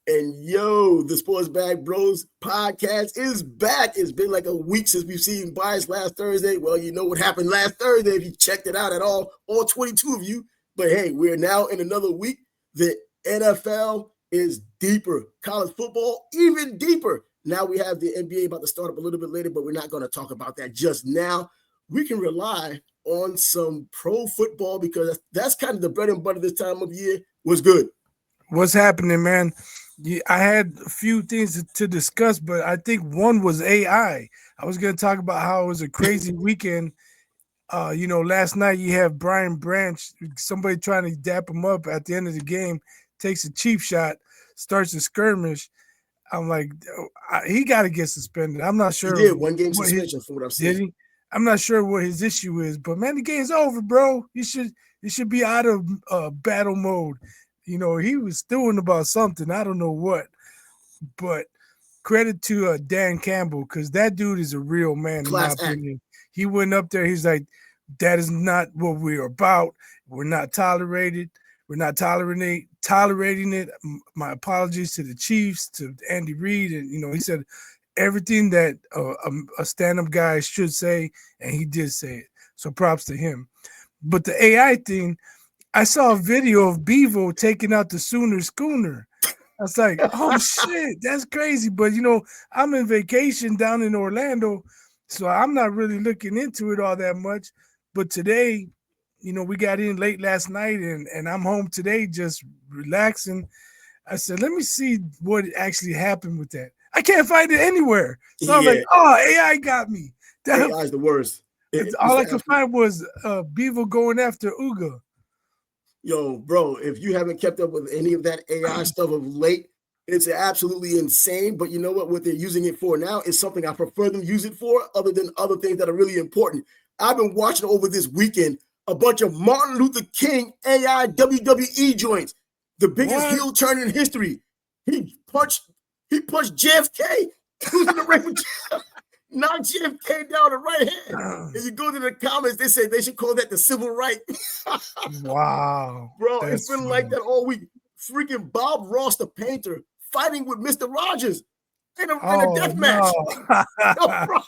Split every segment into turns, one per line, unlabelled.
And yo, the Sports Bag Bros podcast is back. It's been like a week since we've seen Bias last Thursday. Well, you know what happened last Thursday if you checked it out at all 22 of you. But hey, we're now in another week. The NFL is deeper. College football, even deeper. Now we have the NBA about to start up a little bit later, but we're not going to talk about that just now. We can rely on some pro football because that's kind of the bread and butter this time of year. Was good.
What's happening, man? I had a few things to discuss, but I think one was AI. I was going to talk about how it was a crazy weekend. Last night you have Brian Branch, somebody trying to dap him up at the end of the game, takes a cheap shot, starts a skirmish. I'm like, he got to get suspended. I'm not sure.
He did 1 game suspension for what I've seen.
Did he? I'm not sure what his issue is, but man, the game's over, bro. You should be out of battle mode. He was stewing about something. I don't know what, but credit to Dan Campbell because that dude is a real man in my opinion. He went up there. He's like, that is not what we're about. We're not tolerated. We're not tolerating it. My apologies to the Chiefs, to Andy Reid, and he said everything that a stand-up guy should say, and he did say it. So props to him. But the AI thing. I saw a video of Bevo taking out the Sooner schooner. I was like, oh, shit, that's crazy. But, I'm in vacation down in Orlando, so I'm not really looking into it all that much. But today, we got in late last night, and I'm home today just relaxing. I said, let me see what actually happened with that. I can't find it anywhere. So I'm like, oh, AI got me.
AI is the worst.
All I could find was Bevo going after Uga.
Yo, bro, if you haven't kept up with any of that AI stuff of late, it's absolutely insane. But you know what they're using it for now is something I prefer them use it for other than other things that are really important. I've been watching over this weekend a bunch of Martin Luther King AI WWE joints, the biggest heel turn in history. He punched JFK. Who's in the ring with knocked JFK down the right hand. And you go to the comments, they say they should call that the civil right.
Wow.
Bro, it's been like that all week. Freaking Bob Ross, the painter, fighting with Mr. Rogers in a death match. No, bro,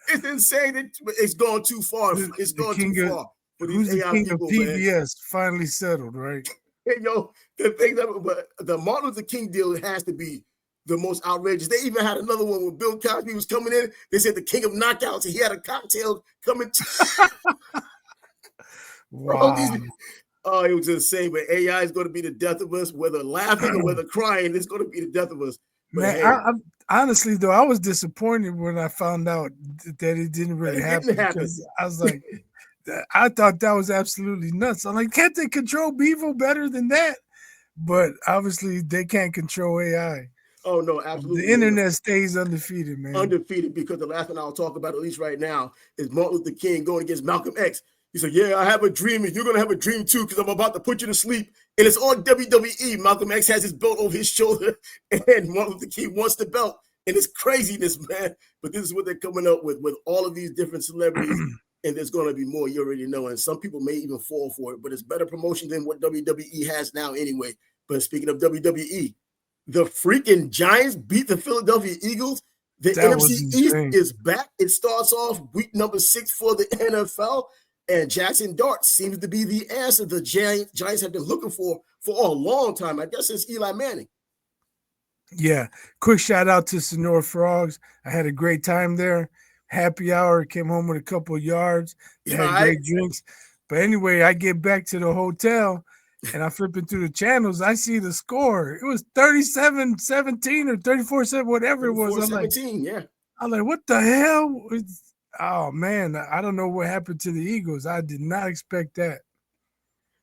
it's insane. It's gone too far. It's gone too far. For these
who's
AI
the king
people,
of PBS finally settled, right?
Hey, yo, but the Martin Luther King deal has to be the most outrageous. They even had another one when Bill Cosby was coming in. They said the king of knockouts, and he had a cocktail coming.
Wow.
Bro, it was insane. But AI is going to be the death of us, whether laughing or whether crying. It's going to be the death of us. But
man,
hey,
honestly though, I was disappointed when I found out that it didn't really happen. I was like, I thought that was absolutely nuts. I'm like, can't they control Bevo better than that? But obviously, they can't control AI.
Oh, no, absolutely.
The internet stays undefeated, man.
Undefeated, because the last one I'll talk about, at least right now, is Martin Luther King going against Malcolm X. He said, yeah, I have a dream, and you're going to have a dream too, because I'm about to put you to sleep. And it's on WWE. Malcolm X has his belt over his shoulder, and Martin Luther King wants the belt. And it's craziness, man. But this is what they're coming up with all of these different celebrities. And there's going to be more, you already know. And some people may even fall for it, but it's better promotion than what WWE has now anyway. But speaking of WWE, the freaking Giants beat the Philadelphia Eagles. The NFC East is back. It starts off week number 6 for the NFL. And Jackson Dart seems to be the answer the Giants have been looking for a long time. I guess it's Eli Manning.
Yeah. Quick shout out to Sonora Frogs. I had a great time there. Happy hour. Came home with a couple of yards. Had great drinks. But anyway, I get back to the hotel. And I'm flipping through the channels. I see the score. It was 37-17 or 34-7, whatever it was. I'm like, I'm like, what the hell? Oh, man, I don't know what happened to the Eagles. I did not expect that.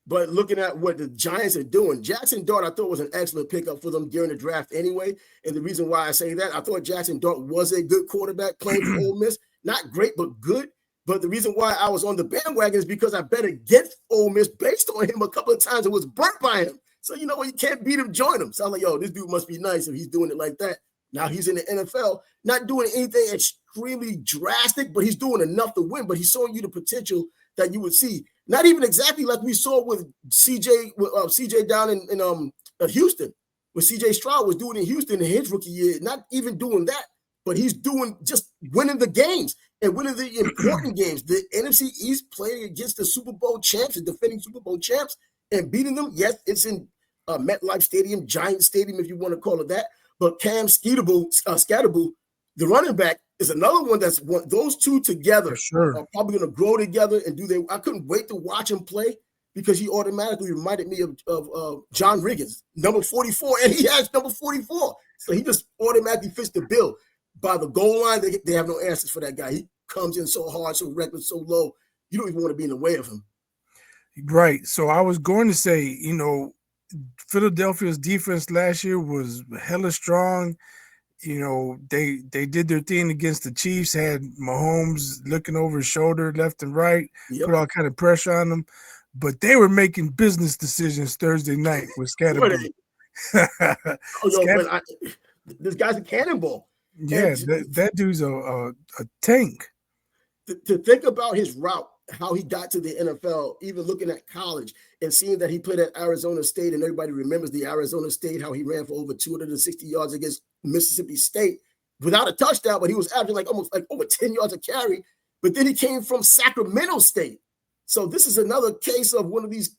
But looking at what the Giants are doing, Jackson Dart, I thought was an excellent pickup for them during the draft anyway. And the reason why I say that, I thought Jackson Dart was a good quarterback playing for Ole Miss. Not great, but good. But the reason why I was on the bandwagon is because I bet against Ole Miss based on him a couple of times. It was burnt by him. So, you know what? You can't beat him, join him. So I was like, yo, this dude must be nice if he's doing it like that. Now he's in the NFL, not doing anything extremely drastic, but he's doing enough to win. But he's showing you the potential that you would see. Not even exactly like we saw with CJ down in Houston. what C.J. Stroud was doing in Houston in his rookie year. Not even doing that, but he's doing just winning the games and winning the important games. The NFC East playing against the Super Bowl champs, the defending Super Bowl champs, and beating them. Yes, it's in MetLife Stadium, Giant Stadium, if you want to call it that. But Cam Skattebo, the running back, is another one that's one. Those two together are probably going to grow together and do their. I couldn't wait to watch him play because he automatically reminded me of John Riggins, number 44, and he has number 44. So he just automatically fits the bill. By the goal line, they have no answers for that guy. He comes in so hard, so reckless, so low. You don't even want to be in the way of him.
Right. So I was going to say, Philadelphia's defense last year was hella strong. They did their thing against the Chiefs, had Mahomes looking over his shoulder left and right, put all kind of pressure on them. But they were making business decisions Thursday night with Skattebo.
This guy's a cannonball.
Yeah, that dude's a tank.
To think about his route, how he got to the NFL, even looking at college and seeing that he played at Arizona State, and everybody remembers the Arizona State, how he ran for over 260 yards against Mississippi State without a touchdown, but he was averaging almost over 10 yards a carry. But then he came from Sacramento State. So this is another case of one of these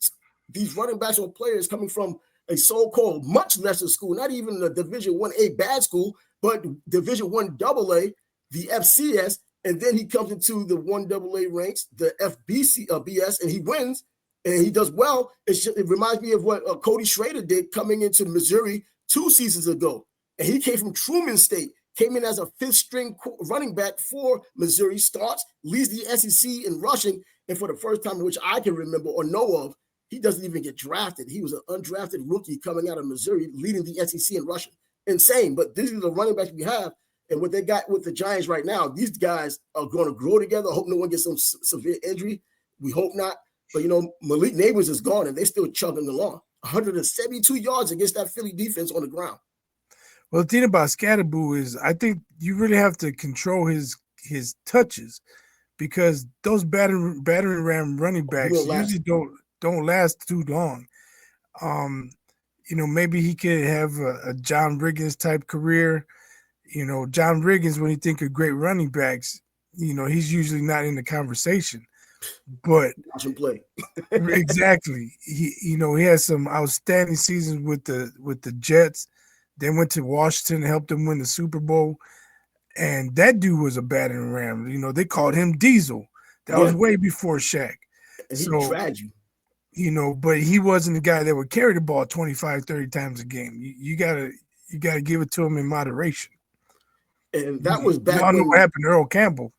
running backs or players coming from a so-called much lesser school, not even a Division 1A bad school, but Division 1 AA, the FCS, and then he comes into the 1AA ranks, the BS, and he wins, and he does well. It reminds me of what Cody Schrader did coming into Missouri 2 seasons ago. And he came from Truman State, came in as a 5th-string running back for Missouri, starts, leads the SEC in rushing, and for the first time in which I can remember or know of, he doesn't even get drafted. He was an undrafted rookie coming out of Missouri, leading the SEC in rushing. Insane, but these are the running backs we have. And what they got with the Giants right now, these guys are going to grow together. I hope no one gets some severe injury. We hope not. But, Malik Neighbors is gone, and they're still chugging along. 172 yards against that Philly defense on the ground.
Well, the thing about Skattebo is I think you really have to control his touches because those battering ram running backs usually don't last too long. Maybe he could have a John Riggins type career. John Riggins, when you think of great running backs, he's usually not in the conversation. But
watch him play.
Exactly. He had some outstanding seasons with the Jets. Then went to Washington and helped them win the Super Bowl. And that dude was a battering ram. They called him Diesel. That was way before Shaq.
And he dragged you.
But he wasn't the guy that would carry the ball 25, 30 times a game. You gotta give it to him in moderation.
And that was back
when what happened to Earl Campbell.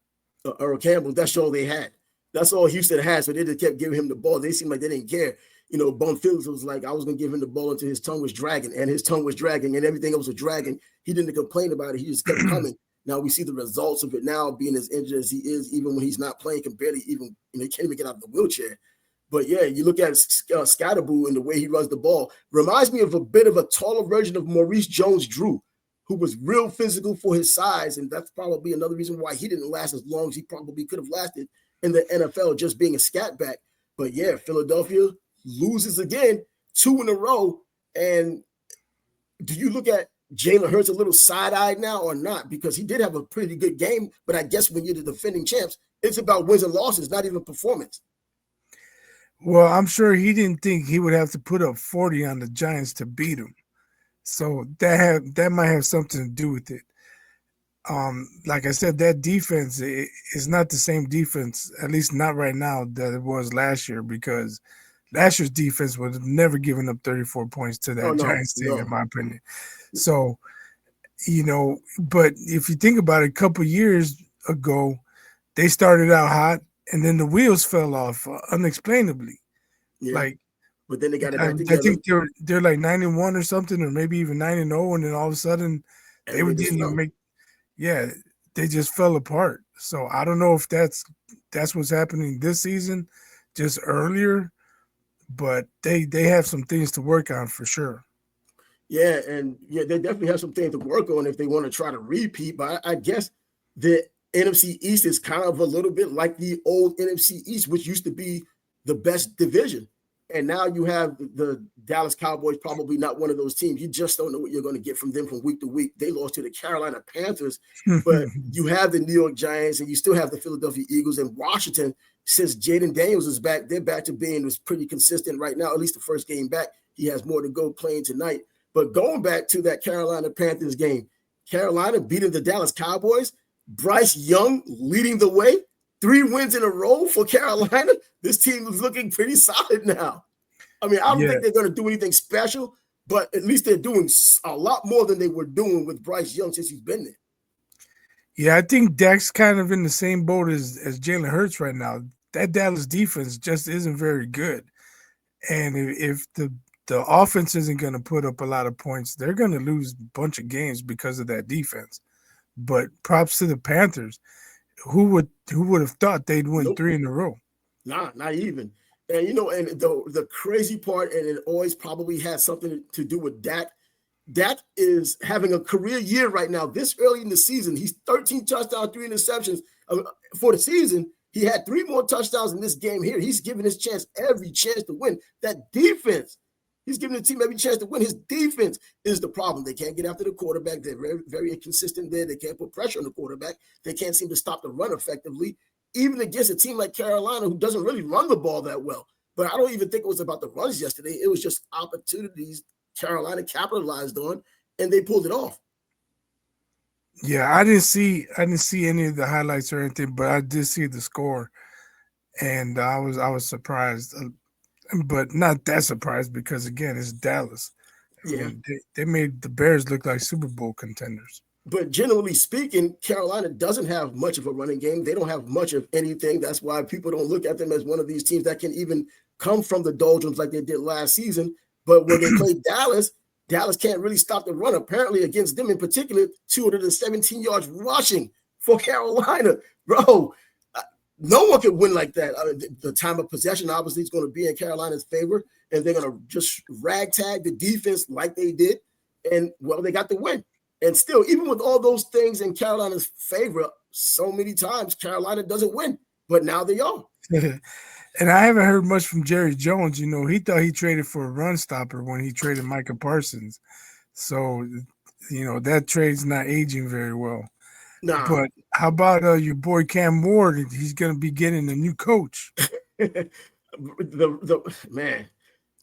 Earl Campbell, that's all they had. That's all Houston had. So they just kept giving him the ball. They seemed like they didn't care. Bum Phillips was like, I was going to give him the ball until his tongue was dragging, and his tongue was dragging, and everything else was dragging. He didn't complain about it. He just kept coming. Now we see the results of it now, being as injured as he is, even when he's not playing, can barely even, he can't even get out of the wheelchair. But yeah, you look at Skattebo and the way he runs the ball. Reminds me of a bit of a taller version of Maurice Jones-Drew, who was real physical for his size, and that's probably another reason why he didn't last as long as he probably could have lasted in the NFL, just being a scat back. But yeah, Philadelphia loses again, 2 in a row. And do you look at Jalen Hurts a little side-eyed now or not? Because he did have a pretty good game, but I guess when you're the defending champs, it's about wins and losses, not even performance.
Well, I'm sure he didn't think he would have to put up 40 on the Giants to beat him. So that might have something to do with it. Like I said, that defense is not the same defense, at least not right now, that it was last year, because last year's defense would have never given up 34 points to that Giants team, in my opinion. So, but if you think about it, a couple years ago, they started out hot, and then the wheels fell off unexplainably.
Yeah. But then they got it back together.
I think they're like 9-1 or something, or maybe even 9-0, and then all of a sudden they didn't even make. Yeah, they just fell apart. So I don't know if that's what's happening this season, just earlier, but they have some things to work on for sure.
Yeah, and they definitely have some things to work on if they want to try to repeat. But I guess the NFC East is kind of a little bit like the old NFC East, which used to be the best division. And now you have the Dallas Cowboys, probably not one of those teams. You just don't know what you're going to get from them from week to week. They lost to the Carolina Panthers, but you have the New York Giants and you still have the Philadelphia Eagles and Washington. Since Jaden Daniels is back, they're back to being was pretty consistent right now, at least the first game back. He has more to go playing tonight. But going back to that Carolina Panthers game, Carolina beating the Dallas Cowboys, Bryce Young leading the way. 3 wins in a row for Carolina. This team is looking pretty solid now. I mean, I don't think they're going to do anything special, but at least they're doing a lot more than they were doing with Bryce Young since he's been there.
Yeah, I think Dak's kind of in the same boat as Jalen Hurts right now. That Dallas defense just isn't very good. And if the offense isn't going to put up a lot of points, they're going to lose a bunch of games because of that defense. But props to the Panthers. Who would have thought they'd win 3 in a row?
Nah, not even. And, and the crazy part, and it always probably has something to do with Dak. Dak is having a career year right now. This early in the season, he's 13 touchdowns, 3 interceptions. For the season, he had 3 more touchdowns in this game here. He's giving his chance every chance to win. That defense, he's giving the team every chance to win. His defense is the problem. They can't get after the quarterback. They're very, very inconsistent there. They can't put pressure on the quarterback. They can't seem to stop the run effectively, even against a team like Carolina who doesn't really run the ball that well. But I don't even think it was about the runs yesterday. It was just opportunities Carolina capitalized on, and they pulled it off.
Yeah, I didn't see any of the highlights or anything, but I did see the score, and I was surprised, but not that surprised because again, it's Dallas.
Yeah,
I mean, they made the Bears look like Super Bowl contenders.
But generally speaking, Carolina doesn't have much of a running game. They don't have much of anything. That's why people don't look at them as one of these teams that can even come from the doldrums like they did last season. But when they play Dallas can't really stop the run. Apparently against them in particular, 217 yards rushing for Carolina. Bro, no one can win like that. The time of possession obviously is going to be in Carolina's favor, and they're going to just ragtag the defense like they did. And, well, they got the win. And still, even with all those things in Carolina's favor, so many times Carolina doesn't win, but now they are.
And I haven't heard much from Jerry Jones. He thought he traded for a run stopper when he traded Micah Parsons. So, that trade's not aging very well.
Nah.
But how about your boy Cam Ward? He's going to be getting a new coach.
Man,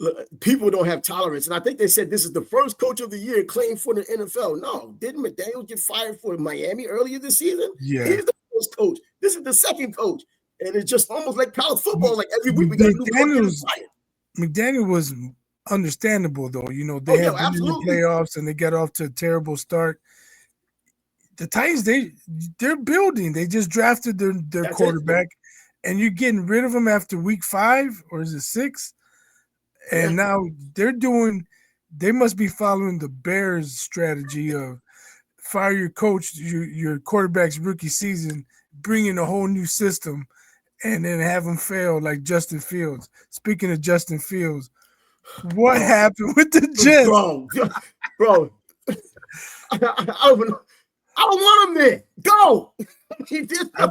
look, people don't have tolerance. And I think they said this is the first coach of the year claimed for the NFL. No, didn't McDaniels get fired for Miami earlier this season?
Yeah.
He's the first coach. This is the second coach. And it's just almost like college football. Like every week we got a new coach.
McDaniel was understandable, though. They had been in the playoffs and they got off to a terrible start. The Titans, they're building. They just drafted their quarterback, and you're getting rid of him after week 5, or is it 6? And now they must be following the Bears strategy of fire your coach, your quarterback's rookie season, bring in a whole new system, and then have him fail like Justin Fields. Speaking of Justin Fields, what happened with the Jets?
Bro, I don't want him there. Go.
I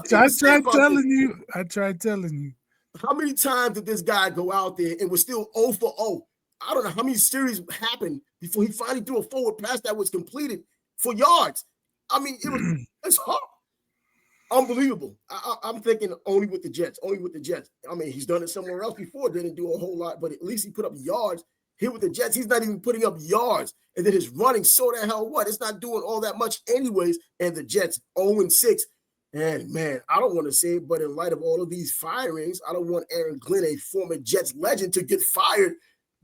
tried telling you.
How many times did this guy go out there and was still 0 for 0? I don't know how many series happened before he finally threw a forward pass that was completed for yards. I mean, it's hard. Unbelievable. I'm thinking only with the Jets. I mean, he's done it somewhere else before, didn't do a whole lot, but at least he put up yards. Here with the Jets, he's not even putting up yards. And then his running, so the hell what? It's not doing all that much anyways. And the Jets 0-6. And, man, I don't want to say it, but in light of all of these firings, I don't want Aaron Glenn, a former Jets legend, to get fired.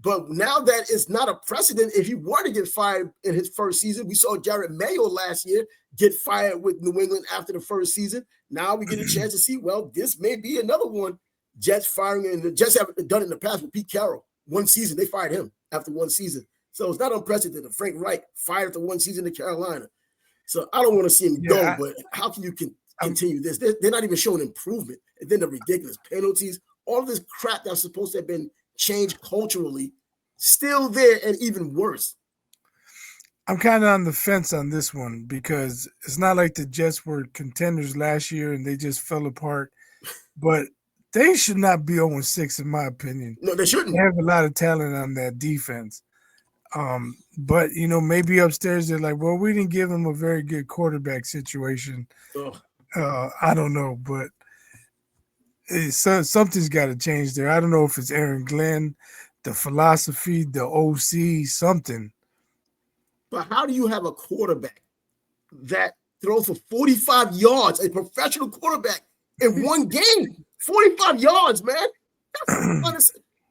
But now that it's not a precedent, if he were to get fired in his first season, we saw Jared Mayo last year get fired with New England after the first season. Now we get a chance to see, well, this may be another one. Jets firing, and the Jets have done it in the past with Pete Carroll. One season, they fired him after one season. So it's not unprecedented. Frank Reich fired after one season in Carolina. So I don't want to see him go, but how can you continue this? They're not even showing improvement. And then the ridiculous penalties, all of this crap that's supposed to have been changed culturally, still there and even worse.
I'm kind of on the fence on this one because it's not like the Jets were contenders last year and they just fell apart. But They should not be 0-6 in my opinion.
No, they shouldn't.
They have a lot of talent on that defense. But maybe upstairs they're like, well, we didn't give them a very good quarterback situation. I don't know, but something's got to change there. I don't know if it's Aaron Glenn, the philosophy, the OC, something.
But how do you have a quarterback that throws for 45 yards, a professional quarterback, in one game? 45 yards, man.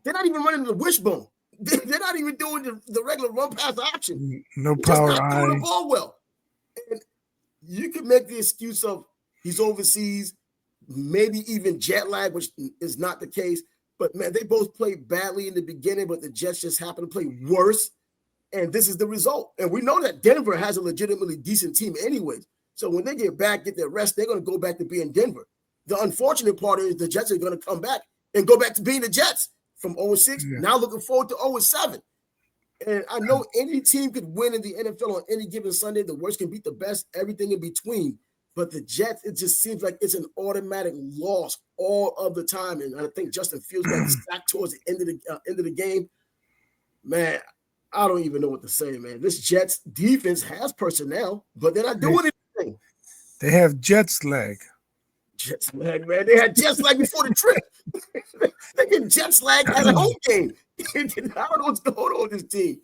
They're not even running the wishbone. They're not even doing the regular run pass option.
No power
just not
eye.
throwing the ball well. And you can make the excuse of he's overseas, maybe even jet lag, which is not the case. But, man, they both played badly in the beginning, but the Jets just happened to play worse. And this is the result. And we know that Denver has a legitimately decent team anyways. So when they get back, get their rest, they're going to go back to being Denver. The unfortunate part is the Jets are going to come back and go back to being the Jets from 0-6. Yeah. Now looking forward to 0-7. And I know any team could win in the NFL on any given Sunday. The worst can beat the best, everything in between. But the Jets, it just seems like it's an automatic loss all of the time. And I think Justin Fields got sacked towards the end of the game. Man, I don't even know what to say, man. This Jets defense has personnel, but they're not doing anything.
They have Jets leg.
Jets lag, man. They had Jets lag before the trip. They get Jets lag at a home game. I don't know what's going on with this team.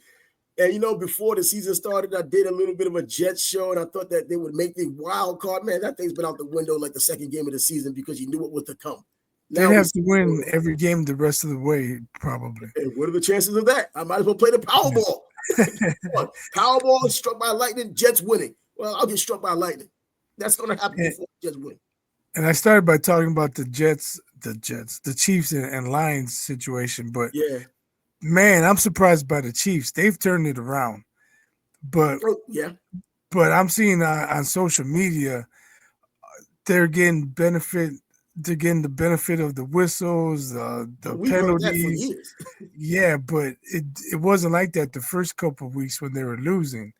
And, before the season started, I did a little bit of a Jets show, and I thought that they would make the wild card. Man, that thing's been out the window like the second game of the season because you knew what was to come.
They have to win every game the rest of the way, probably.
And what are the chances of that? I might as well play the Powerball. Powerball struck by lightning, Jets winning. Well, I'll get struck by lightning. That's going to happen before the Jets win.
And I started by talking about the Chiefs and Lions situation. But, man, I'm surprised by the Chiefs. They've turned it around. But I'm seeing on social media, they're getting the benefit of the whistles, the penalties. Yeah, but it wasn't like that the first couple of weeks when they were losing.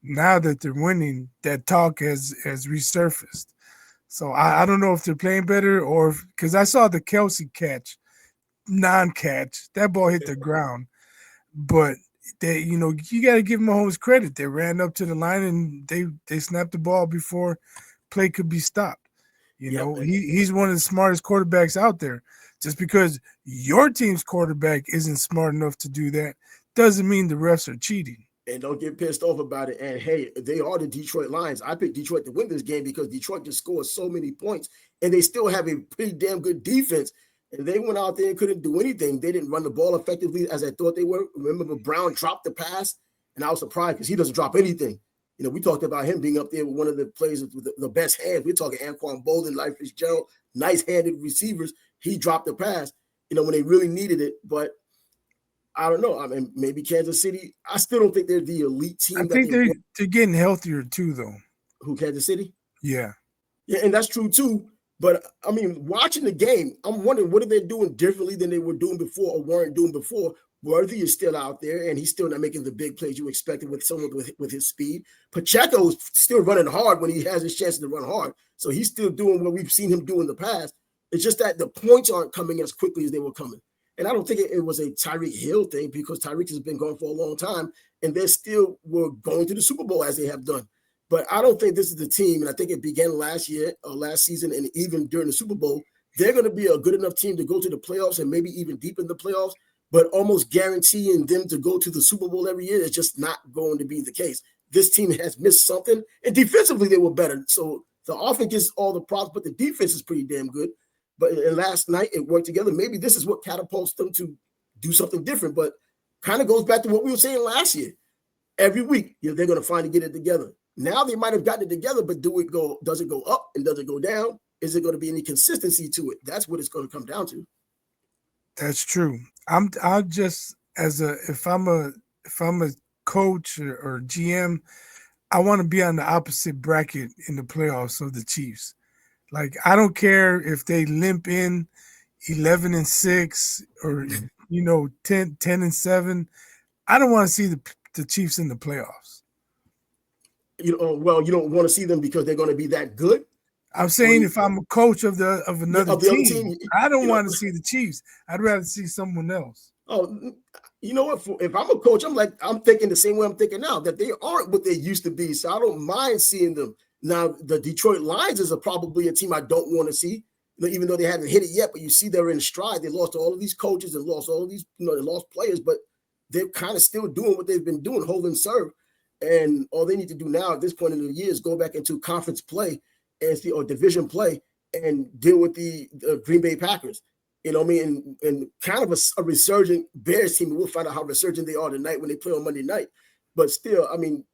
Now that they're winning, that talk has resurfaced. So I don't know if they're playing better or because I saw the Kelsey catch, non-catch. That ball hit the ground. But you got to give Mahomes credit. They ran up to the line and they snapped the ball before play could be stopped. He's one of the smartest quarterbacks out there. Just because your team's quarterback isn't smart enough to do that doesn't mean the refs are cheating.
And don't get pissed off about it. And, hey, they are the Detroit Lions. I picked Detroit to win this game because Detroit just scored so many points, and they still have a pretty damn good defense. And they went out there and couldn't do anything. They didn't run the ball effectively as I thought they were. Remember, Brown dropped the pass, and I was surprised because he doesn't drop anything. We talked about him being up there with one of the players with the best hands. We're talking Anquan Bolden, Life Fitzgerald, nice-handed receivers. He dropped the pass, when they really needed it. But I don't know. I mean, maybe Kansas City. I still don't think they're the elite team.
I think they're getting healthier too, though.
Who, Kansas City?
Yeah.
Yeah, and that's true too. But, I mean, watching the game, I'm wondering what are they doing differently than they were doing before or weren't doing before. Worthy is still out there, and he's still not making the big plays you expected with someone with his speed. Pacheco's still running hard when he has his chance to run hard. So he's still doing what we've seen him do in the past. It's just that the points aren't coming as quickly as they were coming. And I don't think it was a Tyreek Hill thing because Tyreek has been gone for a long time, and they still were going to the Super Bowl as they have done. But I don't think this is the team, and I think it began last season, and even during the Super Bowl, they're going to be a good enough team to go to the playoffs and maybe even deep in the playoffs, but almost guaranteeing them to go to the Super Bowl every year is just not going to be the case. This team has missed something, and defensively they were better. So the offense gets all the props, but the defense is pretty damn good. But last night it worked together. Maybe this is what catapults them to do something different, but kind of goes back to what we were saying last year. Every week, they're going to finally get it together. Now they might have gotten it together, but does it go up and does it go down? Is there going to be any consistency to it? That's what it's going to come down to.
That's true. I'll just if I'm a coach or GM, I want to be on the opposite bracket in the playoffs of the Chiefs. Like, I don't care if they limp in 11-6 or 10-7. I don't want to see the Chiefs in the playoffs.
Well, you don't want to see them because they're going to be that good.
I'm saying if I'm a coach of another
of the other
team,
team,
I don't want to see the Chiefs. I'd rather see someone else.
Oh, you know what? If I'm a coach, I'm thinking the same way I'm thinking now, that they aren't what they used to be. So I don't mind seeing them. Now, the Detroit Lions is probably a team I don't want to see, even though they haven't hit it yet. But you see, they're in stride. They lost all of these coaches and lost all of these, they lost players, but they're kind of still doing what they've been doing, hold and serve. And all they need to do now at this point in the year is go back into conference play or division play and deal with the Green Bay Packers. You know what I mean? And kind of a resurgent Bears team. We'll find out how resurgent they are tonight when they play on Monday night. But still, I mean,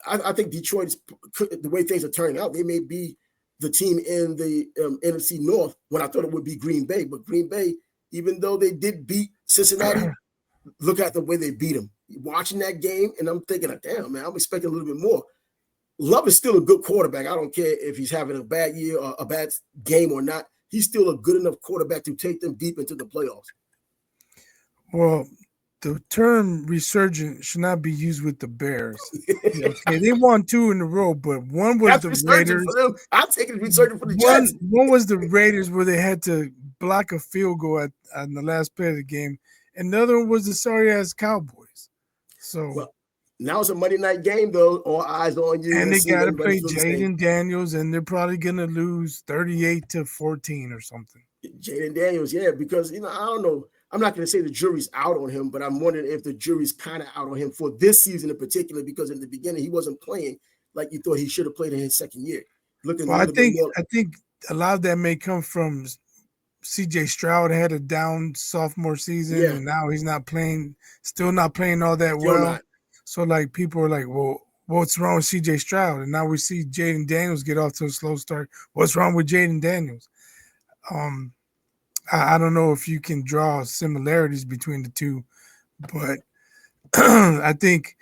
I think Detroit, the way things are turning out, they may be the team in the NFC North when I thought it would be Green Bay. But Green Bay, even though they did beat Cincinnati, look at the way they beat them. Watching that game, and I'm thinking, damn, man, I'm expecting a little bit more. Love is still a good quarterback. I don't care if he's having a bad year or a bad game or not. He's still a good enough quarterback to take them deep into the playoffs.
Well, the term resurgent should not be used with the Bears. Okay, they won 2 in a row, but one was the Raiders.
I'm taking resurgent for the Jets.
One was the Raiders where they had to block a field goal on the last play of the game, and the other one was the sorry-ass Cowboys. So
now it's a Monday night game, though. All eyes on you.
And they got to play Jaden Daniels, and they're probably going to lose 38-14 or something.
Jaden Daniels, yeah, because, I don't know. I'm not going to say the jury's out on him, but I'm wondering if the jury's kind of out on him for this season in particular, because in the beginning he wasn't playing like you thought he should have played in his second year.
I think a lot of that may come from C.J. Stroud had a down sophomore season, and now he's not playing, still not playing all that well. So, like, people are like, well, what's wrong with C.J. Stroud? And now we see Jaden Daniels get off to a slow start. What's wrong with Jaden Daniels? I don't know if you can draw similarities between the two, but I think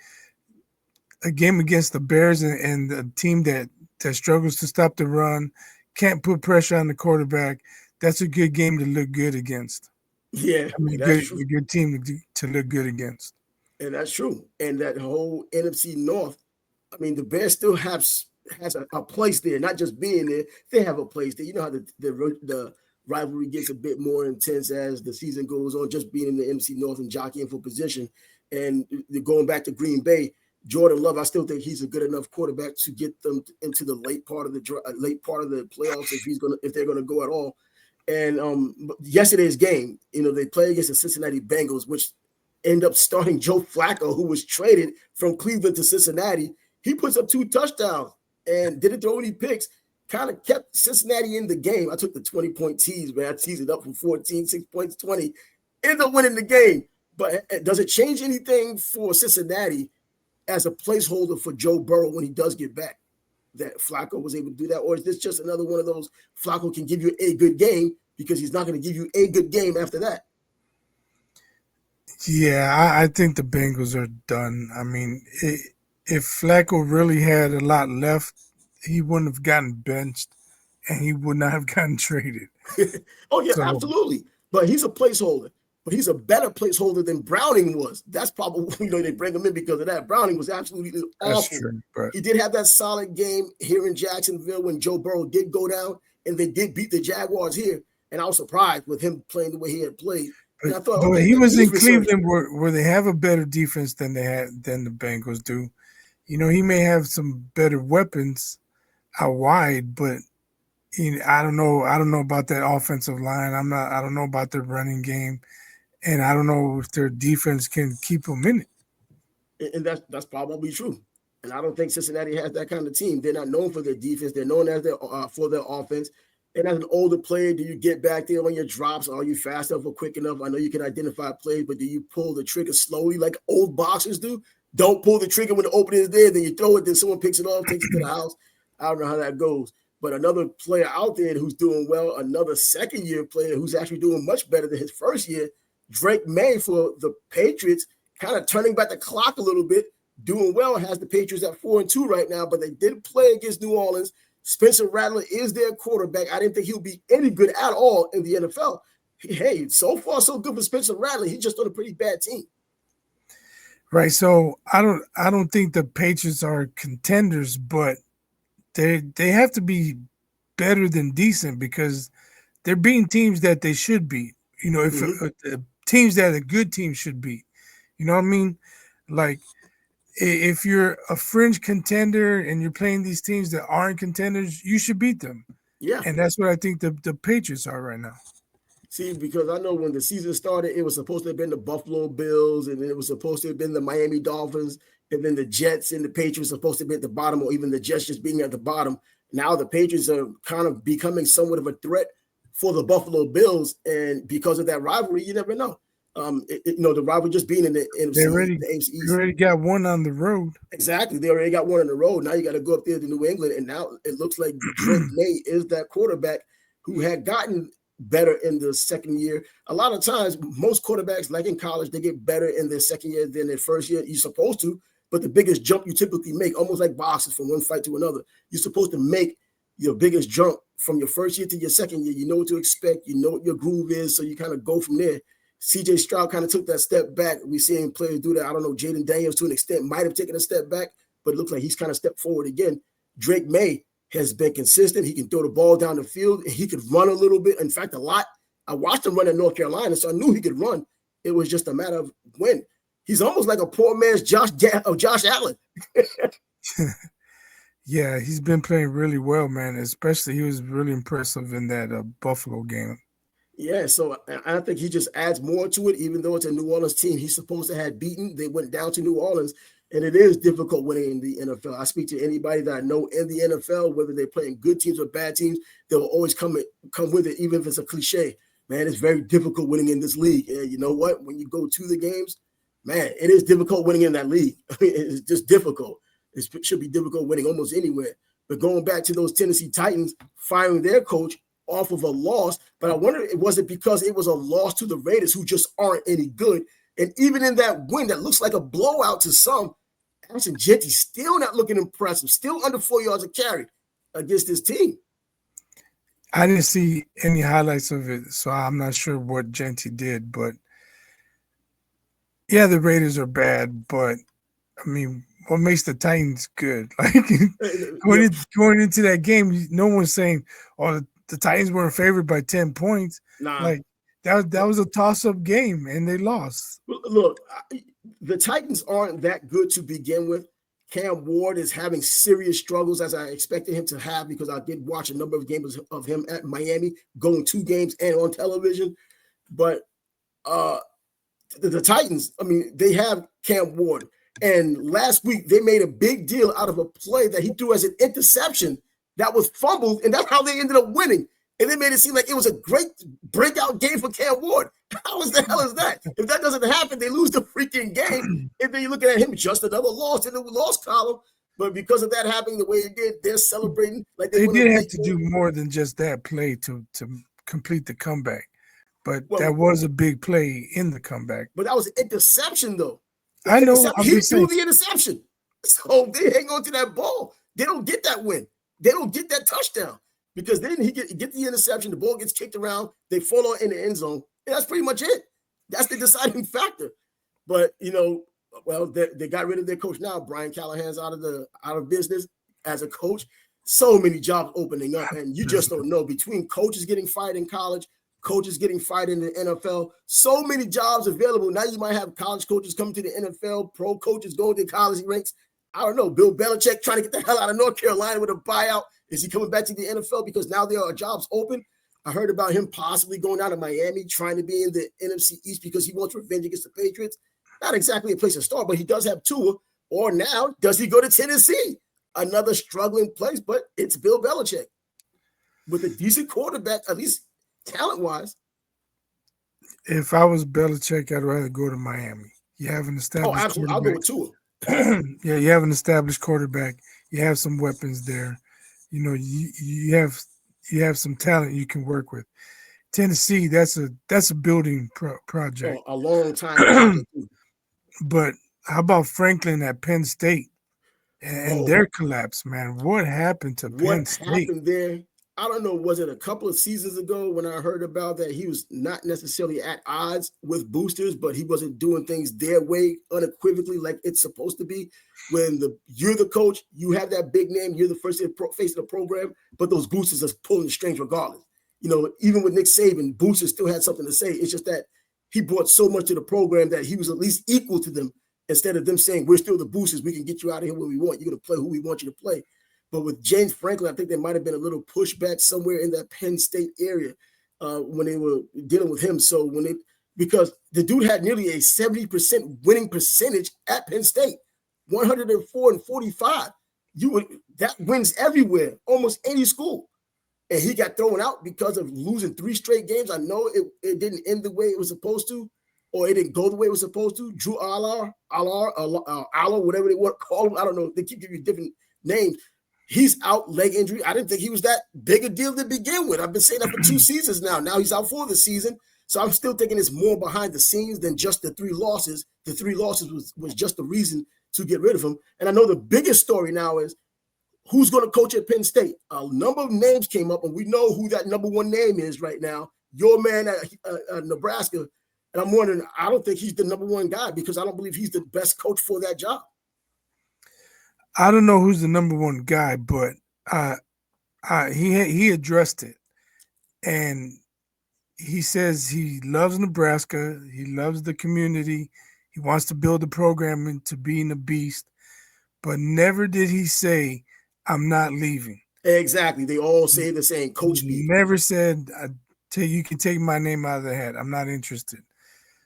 a game against the Bears and the team that struggles to stop the run, can't put pressure on the quarterback, that's a good game to look good against.
Yeah,
I mean, a good team to look good against.
And that's true. And that whole NFC North, I mean, the Bears still has a place there, not just being there. They have a place there. You know how the rivalry gets a bit more intense as the season goes on, just being in the NFC North and jockeying for position. And going back to Green Bay, Jordan Love, I still think he's a good enough quarterback to get them into the late part of the playoffs if they're gonna go at all. And yesterday's game, they play against the Cincinnati Bengals, which end up starting Joe Flacco, who was traded from Cleveland to Cincinnati. He puts up 2 touchdowns and didn't throw any picks. Kind of kept Cincinnati in the game. I took the 20-point tease, man. I teased it up from 14, 6 points, 20. Ended up winning the game. But does it change anything for Cincinnati as a placeholder for Joe Burrow when he does get back, that Flacco was able to do that? Or is this just another one of those Flacco can give you a good game because he's not going to give you a good game after that?
Yeah, I think the Bengals are done. I mean, if Flacco really had a lot left, he wouldn't have gotten benched and he would not have gotten traded.
Oh, yeah, absolutely. But he's a placeholder. But he's a better placeholder than Browning was. That's probably, they bring him in because of that. Browning was absolutely awful.
True, but
he did have that solid game here in Jacksonville when Joe Burrow did go down, and they did beat the Jaguars here. And I was surprised with him playing the way he had played. And I thought,
but he was in Cleveland where they have a better defense than the Bengals do. He may have some better weapons out wide, but I don't know about that offensive line. I don't know about their running game, and I don't know if their defense can keep them in
it. And that's probably true. And I don't think Cincinnati has that kind of team. They're not known for their defense. They're known as for their offense. And as an older player, do you get back there on your drops? Are you fast enough or quick enough? I know you can identify plays, but do you pull the trigger slowly like old boxers do? Don't pull the trigger when the opening is there, then you throw it, then someone picks it off, takes it to the house. I don't know how that goes. But another player out there who's doing well, another second-year player who's actually doing much better than his first year, Drake May for the Patriots, kind of turning back the clock a little bit, doing well, has the Patriots at 4-2 right now, but they did play against New Orleans. Spencer Rattler is their quarterback. I didn't think he'll be any good at all in the NFL. Hey, so far so good for Spencer Rattler. He's just on a pretty bad team.
Right. So I don't think the Patriots are contenders, but they have to be better than decent because they're beating teams that they should beat. You know, if teams that a good team should beat. You know what I mean? Like if you're a fringe contender and you're playing these teams that aren't contenders, you should beat them.
Yeah.
And that's what I think the Patriots are right now.
See, because I know when the season started, it was supposed to have been the Buffalo Bills, and then it was supposed to have been the Miami Dolphins, and then the Jets and the Patriots were supposed to be at the bottom, or even the Jets just being at the bottom. Now the Patriots are kind of becoming somewhat of a threat for the Buffalo Bills, and because of that rivalry, you never know. The rivalry just being in the NFC, the AFC East.
They already got one on the road.
Exactly. They already got one on the road. Now you got to go up there to New England, and now it looks like Drake May is that quarterback who had gotten better in the second year. A lot of times, most quarterbacks, like in college, they get better in their second year than their first year. You're supposed to, but the biggest jump you typically make, almost like boxers from one fight to another, you're supposed to make your biggest jump from your first year to your second year. You know what to expect. You know what your groove is, so you kind of go from there. CJ Stroud kind of took that step back. We're seeing players do that. I don't know, Jaden Daniels to an extent might have taken a step back, but it looks like he's kind of stepped forward again. Drake May has been consistent. He can throw the ball down the field. He could run a little bit. In fact, a lot. I watched him run in North Carolina, so I knew he could run. It was just a matter of when. He's almost like a poor man's Josh Allen.
Yeah, he's been playing really well, man. Especially he was really impressive in that Buffalo game.
Yeah, so I think he just adds more to it, even though it's a New Orleans team he's supposed to have beaten. They went down to New Orleans, and it is difficult winning in the NFL. I speak to anybody that I know in the NFL, whether they're playing good teams or bad teams, they'll always come with it, even if it's a cliche. Man, it's very difficult winning in this league. And you know what? When you go to the games, man, it is difficult winning in that league. It's just difficult. It should be difficult winning almost anywhere. But going back to those Tennessee Titans firing their coach off of a loss, but I wonder, was it because it was a loss to the Raiders, who just aren't any good? And even in that win that looks like a blowout to some, Ashton Jeanty still not looking impressive, still under 4 yards of carry against this team.
I didn't see any highlights of it, so I'm not sure what Jeanty did, but yeah, the Raiders are bad, but I mean, what makes the Titans good? Like going into that game, no one's saying, "Oh, the Titans weren't favored by 10 points."
Nah.
Like that was a toss-up game, and they lost.
Look, the Titans aren't that good to begin with. Cam Ward is having serious struggles, as I expected him to have, because I did watch a number of games of him at Miami, going 2 games and on television. But the Titans, I mean, they have Cam Ward. And last week, they made a big deal out of a play that he threw as an interception that was fumbled, and that's how they ended up winning. And they made it seem like it was a great breakout game for Cam Ward. How the hell is that? If that doesn't happen, they lose the freaking game. And then you're looking at him, just another loss in the loss column. But because of that happening the way it did, they're celebrating like
they did have to do more than just that play to complete the comeback. But that was a big play in the comeback.
But that was an interception, though.
I know.
He threw the interception. So they hang on to that ball. They don't get that win. They don't get that touchdown, because then he get the interception. The ball gets kicked around. They fall in the end zone. And that's pretty much it. That's the deciding factor. But, they got rid of their coach now. Brian Callahan's out of business as a coach. So many jobs opening up, and you just don't know. Between coaches getting fired in college, coaches getting fired in the NFL, so many jobs available. Now you might have college coaches coming to the NFL, pro coaches going to college ranks. I don't know. Bill Belichick trying to get the hell out of North Carolina with a buyout. Is he coming back to the NFL because now there are jobs open? I heard about him possibly going down to Miami, trying to be in the NFC East because he wants revenge against the Patriots. Not exactly a place to start, but he does have Touc. Or now, does he go to Tennessee? Another struggling place, but it's Bill Belichick with a decent quarterback, at least talent-wise.
If I was Belichick, I'd rather go to Miami. You have an established
absolutely. I'll go with Touc.
Yeah, you have an established quarterback. You have some weapons there. You have some talent you can work with. Tennessee, that's a building project.
A long time.
But how about Franklin at Penn State and their collapse, man? What happened to Penn State?
What happened there I don't know, was it a couple of seasons ago when I heard about that he was not necessarily at odds with boosters, but he wasn't doing things their way unequivocally like it's supposed to be. When you're the coach, you have that big name, you're the first face of the program, but those boosters are pulling the strings regardless. Even with Nick Saban, boosters still had something to say. It's just that he brought so much to the program that he was at least equal to them instead of them saying, we're still the boosters, we can get you out of here when we want. You're going to play who we want you to play. But with James Franklin, I think there might have been a little pushback somewhere in that Penn State area when they were dealing with him. So because the dude had nearly a 70% winning percentage at Penn State, 104-45. That wins everywhere, almost any school. And he got thrown out because of losing 3 straight games. I know it didn't end the way it was supposed to, or it didn't go the way it was supposed to. Drew Aller, whatever they want to call him. I don't know. They keep giving you different names. He's out, leg injury. I didn't think he was that big a deal to begin with. I've been saying that for 2 seasons now. Now he's out for the season. So I'm still thinking it's more behind the scenes than just the 3 losses. The 3 losses was just the reason to get rid of him. And I know the biggest story now is who's going to coach at Penn State. A number of names came up, and we know who that number 1 name is right now. Your man at Nebraska. And I'm wondering, I don't think he's the number 1 guy because I don't believe he's the best coach for that job.
I don't know who's the number 1 guy, but he addressed it, and he says he loves Nebraska. He loves the community. He wants to build the program into being a beast, but never did he say, "I'm not leaving."
Exactly. They all say the same. Coach
He never said, "You can take my name out of the hat. I'm not interested."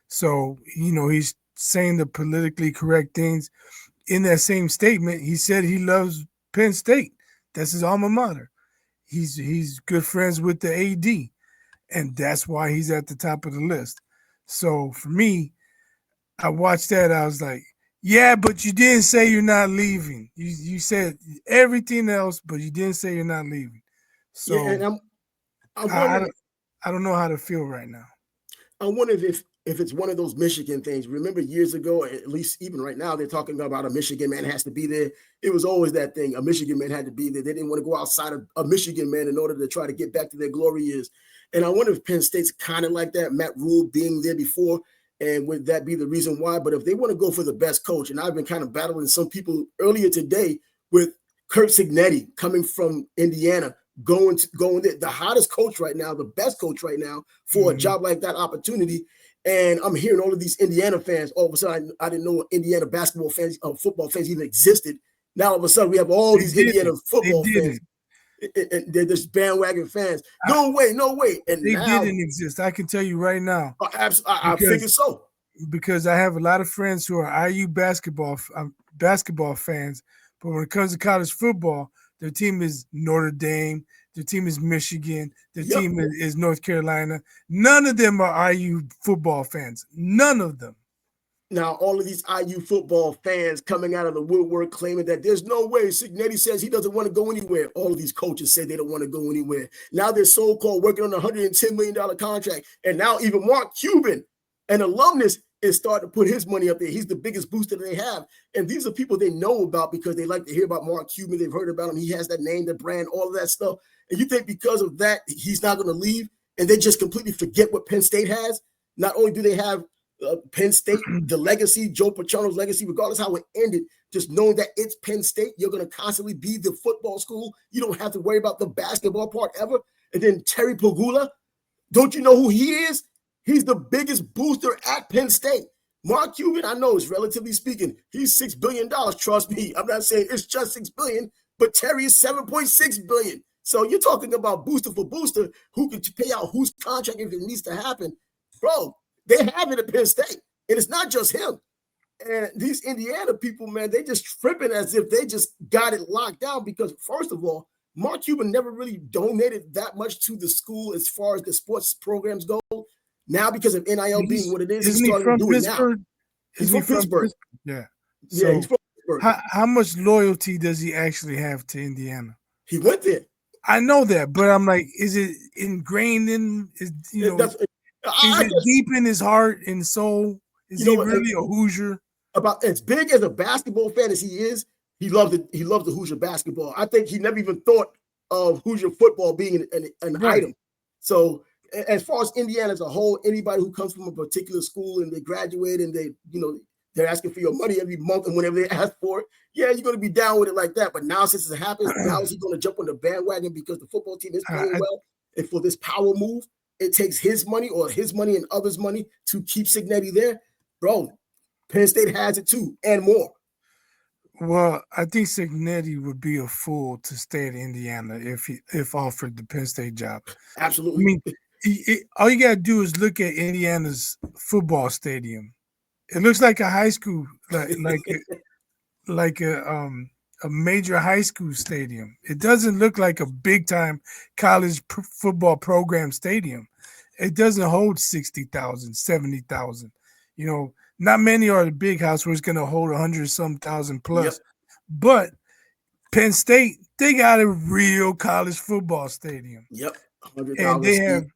So he's saying the politically correct things. In that same statement, he said he loves Penn State. That's his alma mater. He's good friends with the AD, and that's why he's at the top of the list. So for me, I watched that. I was like, yeah, but you didn't say you're not leaving. You said everything else, but you didn't say you're not leaving. So yeah, and I don't know how to feel right now.
I wonder if it's one of those Michigan things. Remember years ago, at least even right now, they're talking about a Michigan man has to be there. It was always that thing. A Michigan man had to be there. They didn't want to go outside of a Michigan man in order to try to get back to their glory years. And I wonder if Penn State's kind of like that, Matt Rule being there before, and would that be the reason why? But if they want to go for the best coach, and I've been kind of battling some people earlier today with Curt Cignetti coming from Indiana, going there, the hottest coach right now, the best coach right now for a job like that opportunity. And I'm hearing all of these Indiana fans. All of a sudden, I didn't know Indiana basketball fans, football fans even existed. Now all of a sudden, we have all these Indiana football fans. And they're just bandwagon fans. No way. And
they didn't exist. I can tell you right now.
I figure so.
Because I have a lot of friends who are IU basketball fans, but when it comes to college football, their team is Notre Dame. Their team is Michigan. Their team is North Carolina. None of them are IU football fans. None of them.
Now, all of these IU football fans coming out of the woodwork claiming that there's no way. Cignetti says he doesn't want to go anywhere. All of these coaches say they don't want to go anywhere. Now they're so-called working on a $110 million contract. And now even Mark Cuban, an alumnus, is starting to put his money up there. He's the biggest booster they have. And these are people they know about because they like to hear about Mark Cuban. They've heard about him. He has that name, that brand, all of that stuff. And you think because of that, he's not going to leave and they just completely forget what Penn State has? Not only do they have Penn State, the legacy, Joe Paterno's legacy, regardless how it ended, just knowing that it's Penn State, you're going to constantly be the football school. You don't have to worry about the basketball part ever. And then Terry Pegula, don't you know who he is? He's the biggest booster at Penn State. Mark Cuban, I know, is relatively speaking, he's $6 billion. Trust me, I'm not saying it's just $6 billion, but Terry is $7.6 billion. So you're talking about booster for booster, who can pay out whose contract if it needs to happen. Bro, they have it at Penn State, and it's not just him. And these Indiana people, man, they just tripping as if they just got it locked down because, first of all, Mark Cuban never really donated that much to the school as far as the sports programs go. Now, because of NIL being what it is, he's starting to do it now. He's from Pittsburgh.
Yeah.
So he's from Pittsburgh.
How much loyalty does he actually have to Indiana?
He went there.
I know that, but I'm like, is it ingrained in his, is it deep in his heart and soul? Is he really a Hoosier?
About as big as a basketball fan as he is, he loves the Hoosier basketball. I think he never even thought of Hoosier football being an
Right.
item. So as far as Indiana as a whole, anybody who comes from a particular school and they graduate and they're asking for your money every month and whenever they ask for it, yeah, you're going to be down with it like that. But now since it happens, now is he going to jump on the bandwagon because the football team is playing well? And for this power move, it takes his money and others' money to keep Signetti there. Bro, Penn State has it too and more.
Well, I think Signetti would be a fool to stay at Indiana if offered the Penn State job.
Absolutely.
I mean, all you got to do is look at Indiana's football stadium. It looks like a high school, like a major high school stadium. It doesn't look like a big time college football program stadium. It doesn't hold 60,000, 70,000. You know, not many are the big house where it's going to hold 100-some thousand plus.
Yep.
But Penn State, they got a real college football stadium.
Yep.
And they have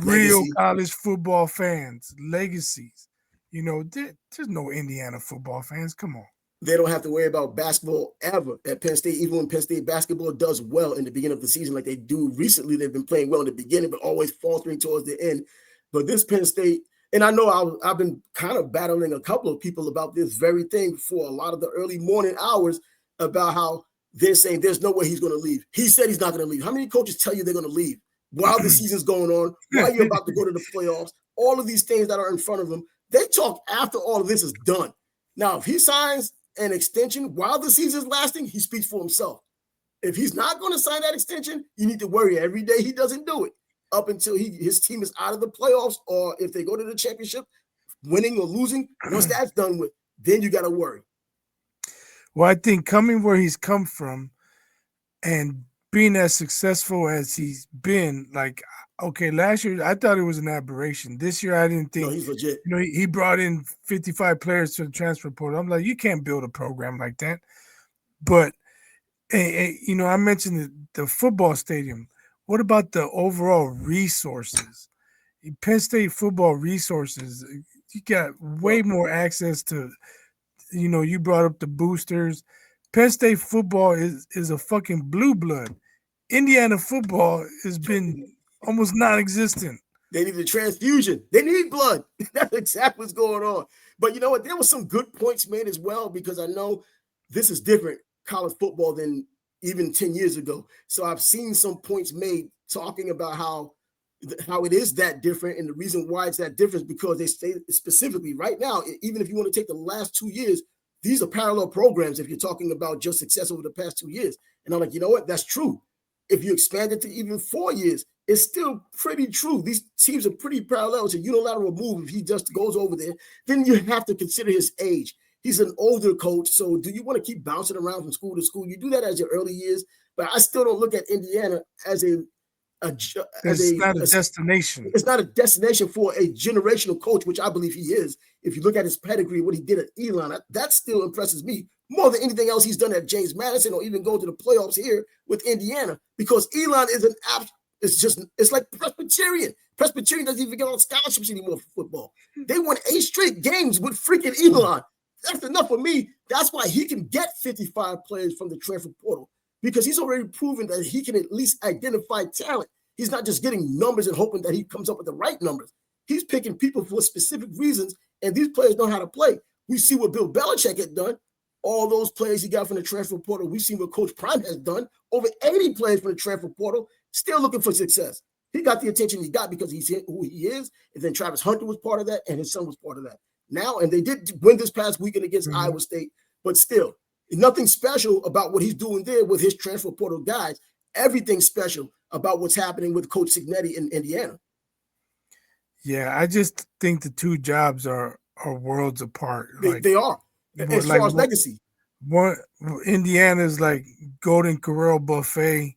real
legacy.
College football fans, legacies. You know, there's no Indiana football fans. Come on.
They don't have to worry about basketball ever at Penn State, even when Penn State basketball does well in the beginning of the season like they do recently. They've been playing well in the beginning, but always faltering towards the end. But this Penn State, and I know I've been kind of battling a couple of people about this very thing for a lot of the early morning hours about how they're saying there's no way he's going to leave. He said he's not going to leave. How many coaches tell you they're going to leave while the season's going on, while you're about to go to the playoffs, all of these things that are in front of him? They talk after all of this is done. Now, if he signs an extension while the season's lasting, he speaks for himself. If he's not going to sign that extension, you need to worry every day he doesn't do it up until his team is out of the playoffs, or if they go to the championship, winning or losing. Once that's done with, then you got to worry.
Well, I think coming where he's come from and being as successful as he's been, like, okay, last year I thought it was an aberration. This year I didn't think.
No, he's legit.
You know, he brought in 55 players to the transfer portal. I'm like, you can't build a program like that. But, you know, I mentioned the football stadium. What about the overall resources? Penn State football resources, you got way more access to, you know, you brought up the boosters. Penn State football is a fucking blue blood. Indiana football has been almost non-existent.
They need a transfusion. They need blood. That's exactly what's going on. But you know what? There were some good points made as well, because I know this is different college football than even 10 years ago. So I've seen some points made talking about how it is that different, and the reason why it's that different is because they say specifically right now, even if you want to take the last 2 years, these are parallel programs if you're talking about just success over the past 2 years. And I'm like, you know what? That's true. If you expand it to even 4 years, it's still pretty true. These teams are pretty parallel. It's a unilateral move. If he just goes over there, then you have to consider his age. He's an older coach. So do you want to keep bouncing around from school to school? You do that as your early years, but I still don't look at Indiana as
it's not a destination.
It's not a destination for a generational coach, which I believe he is. If you look at his pedigree, what he did at Elon, that still impresses me more than anything else he's done at James Madison, or even go to the playoffs here with Indiana, because Elon is it's like Presbyterian. Presbyterian doesn't even get on scholarships anymore for football. They won 8 straight games with freaking Elon. That's enough for me. That's why he can get 55 players from the transfer portal, because he's already proven that he can at least identify talent. He's not just getting numbers and hoping that he comes up with the right numbers. He's picking people for specific reasons, and these players know how to play. We see what Bill Belichick had done. All those players he got from the transfer portal. We've seen what Coach Prime has done. Over 80 players from the transfer portal, still looking for success. He got the attention he got because he's who he is, and then Travis Hunter was part of that, and his son was part of that. Now, and they did win this past weekend against Iowa State, but still, nothing special about what he's doing there with his transfer portal guys. Everything special about what's happening with Coach Signetti in Indiana.
Yeah, I just think the two jobs are worlds apart.
They are, as far as legacy.
One, Indiana's like Golden Corral buffet,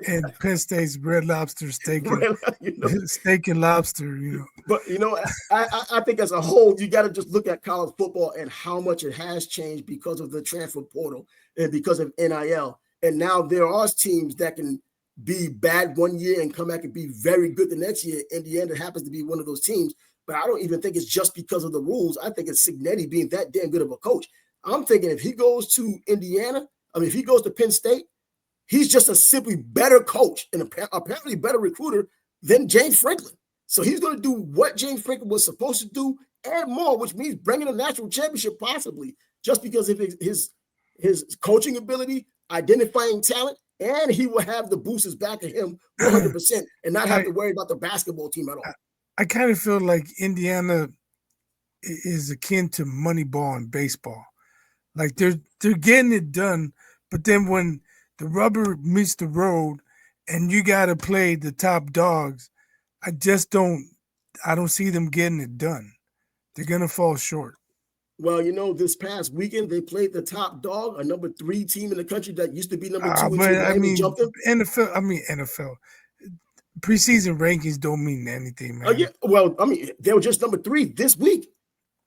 and Penn State's Red Lobster steak and lobster. You know,
but you know, I think as a whole, you got to just look at college football and how much it has changed because of the transfer portal and because of NIL. And now there are teams that can be bad one year and come back and be very good the next year. Indiana happens to be one of those teams, but I don't even think it's just because of the rules. I think it's Signetti being that damn good of a coach. I'm thinking if he goes to Indiana, if he goes to Penn State, He's just a simply better coach and apparently better recruiter than James Franklin. So he's going to do what James Franklin was supposed to do and more, which means bringing a national championship possibly, just because of his coaching ability, identifying talent, and he will have the boosters back at him 100% and not have to worry about the basketball team at all.
I kind of feel like Indiana is akin to Moneyball in baseball. Like they're getting it done, but then when the rubber meets the road and you got to play the top dogs, I don't see them getting it done. They're going to fall short.
Well, this past weekend, they played the top dog, a number 3 team in the country that used to be number 2.
NFL. Preseason rankings don't mean anything, man.
Yeah. Well, they were just number 3 this week.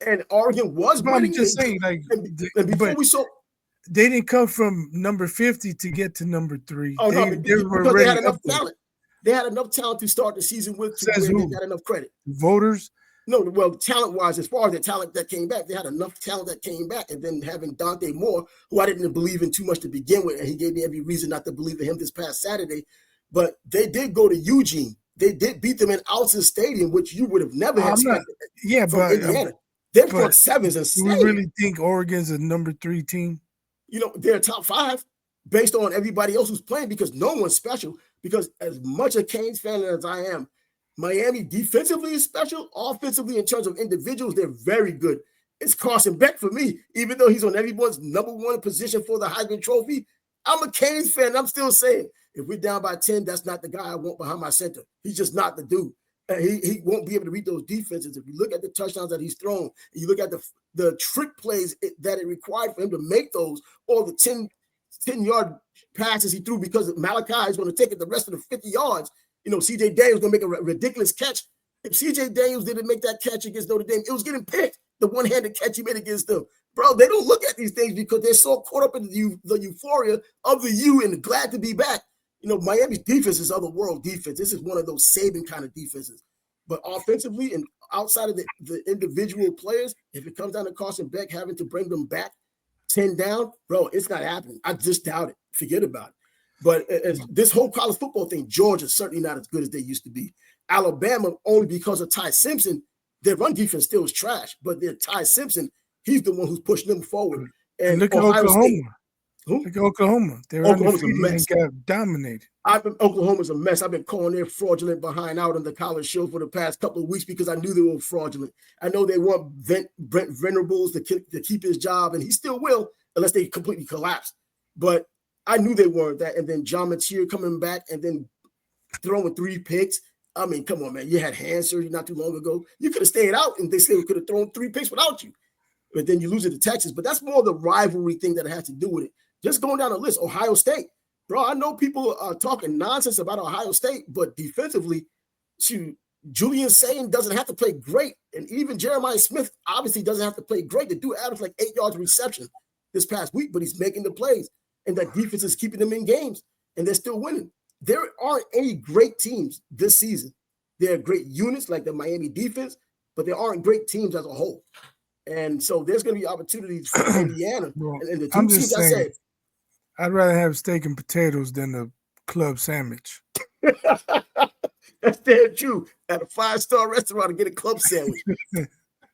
And Oregon was winning.
I'm just saying, they didn't come from number 50 to get to number 3.
Oh, because they had enough talent. They had enough talent to start the season with. They got enough credit.
Voters?
No, well, talent-wise, as far as the talent that came back, they had enough talent that came back. And then having Dante Moore, who I didn't believe in too much to begin with, and he gave me every reason not to believe in him this past Saturday. But they did go to Eugene. They did beat them in Alton Stadium, which you would have never expected. From Indiana. They're front sevens and
do we really think Oregon's a number 3 team?
They're top 5 based on everybody else who's playing because no one's special. Because as much a Canes fan as I am, Miami defensively is special. Offensively, in terms of individuals, they're very good. It's Carson Beck for me. Even though he's on everyone's number 1 position for the Heisman Trophy, I'm a Canes fan. I'm still saying, if we're down by 10, that's not the guy I want behind my center. He's just not the dude. He won't be able to read those defenses. If you look at the touchdowns that he's thrown, and you look at the trick plays that it required for him to make those, or the 10-yard passes he threw because Malachi is going to take it the rest of the 50 yards. C.J. Daniels going to make a ridiculous catch. If C.J. Daniels didn't make that catch against Notre Dame, it was getting picked. The one-handed catch he made against them. Bro, they don't look at these things because they're so caught up in the euphoria of the U and glad to be back. Miami's defense is otherworld defense. This is one of those Saban kind of defenses. But offensively and outside of the individual players, if it comes down to Carson Beck having to bring them back 10 down, bro, it's not happening. I just doubt it. Forget about it. But this whole college football thing, Georgia's certainly not as good as they used to be. Alabama, only because of Ty Simpson, their run defense still is trash. But their Ty Simpson, he's the one who's pushing them forward. And
look at Oklahoma. Look at Oklahoma. They're
Oklahoma's a mess.
Got dominated.
Oklahoma's a mess. I've been calling their fraudulent behind out on the college show for the past couple of weeks because I knew they were fraudulent. I know they want Brent Venables to keep his job, and he still will unless they completely collapse. But I knew they weren't that. And then John Mateer coming back and then throwing 3 picks. I mean, come on, man. You had hand surgery not too long ago. You could have stayed out, and they still could have thrown 3 picks without you. But then you lose it to Texas. But that's more the rivalry thing that has to do with it. Just going down the list, Ohio State. Bro, I know people are talking nonsense about Ohio State, but defensively, Julian Sayin doesn't have to play great. And even Jeremiah Smith obviously doesn't have to play great. The dude averaged like 8 yards reception this past week, but he's making the plays. And that defense is keeping them in games, and they're still winning. There aren't any great teams this season. There are great units like the Miami defense, but there aren't great teams as a whole. And so there's going to be opportunities for Indiana.
Well,
and the 2 teams I said,
I'd rather have steak and potatoes than a club sandwich.
That's damn true. At a 5-star restaurant to get a club sandwich.